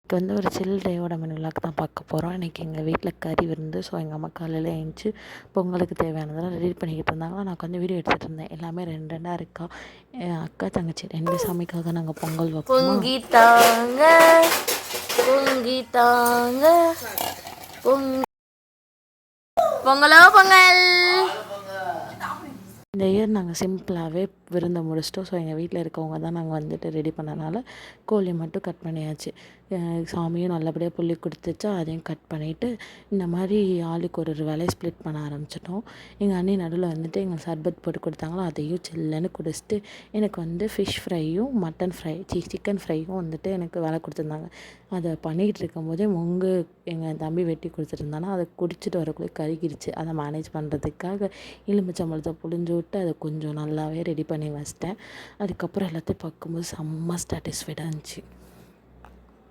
இப்போ வந்து ஒரு சில் டேவோட மெனுலாக் தான் பார்க்க போகிறோம். இன்றைக்கி எங்கள் வீட்டில் கறி விருந்து. ஸோ எங்கள் அம்மா காலையில் எழுந்துச்சி பொங்கலுக்கு தேவையானதெல்லாம் ரெடி பண்ணிக்கிட்டு இருந்தாங்க. நான் உட்காந்து வீடியோ எடுத்துகிட்டு இருந்தேன். எல்லாமே ரெண்டு ரெண்டாக இருக்கா. என் அக்கா தங்கச்சி ரெண்டு சாமிக்காக நாங்கள் பொங்கல் வைப்போம். பொங்கிட்டாங்க பொங்கிட்டாங்க பொங்கலோ பொங்கல். இந்த இயர் நாங்கள் சிம்பிளாகவே விருந்தை முடிச்சிட்டோம். ஸோ எங்கள் வீட்டில் இருக்கவங்க தான் நாங்கள் வந்துட்டு ரெடி பண்ணனால கோழி மட்டும் கட் பண்ணியாச்சு. சாமியும் நல்லபடியாக புள்ளி கொடுத்துச்சா அதையும் கட் பண்ணிவிட்டு இந்த மாதிரி ஆளுக்கு ஒரு வேலையை ஸ்ப்ளிட் பண்ண ஆரம்பிச்சிட்டோம். எங்கள் அண்ணி நடுவில் வந்துட்டு எங்களுக்கு சர்பத் போட்டு கொடுத்தாங்களோ அதையும் சில்லுன்னு குடிச்சிட்டு எனக்கு வந்து ஃபிஷ் ஃப்ரையும் மட்டன் ஃப்ரை சிக்கன் ஃப்ரையும் வந்துட்டு எனக்கு வேலை கொடுத்துருந்தாங்க. அதை பண்ணிக்கிட்டு இருக்கும்போதே எங்கள் தம்பி வெட்டி கொடுத்துருந்தானா அதை குடிச்சிட்டு வரக்குள்ளே கருகிடுச்சு. அதை மேனேஜ் பண்ணுறதுக்காக எலுமிச்சம்பழத்தை புழிஞ்சு விட்டு அதை கொஞ்சம் நல்லாவே ரெடி பண்ணி வச்சிட்டேன். அதுக்கப்புறம் எல்லாத்தையும் பார்க்கும்போது செம்ம சாட்டிஸ்ஃபைடாக இருந்துச்சு.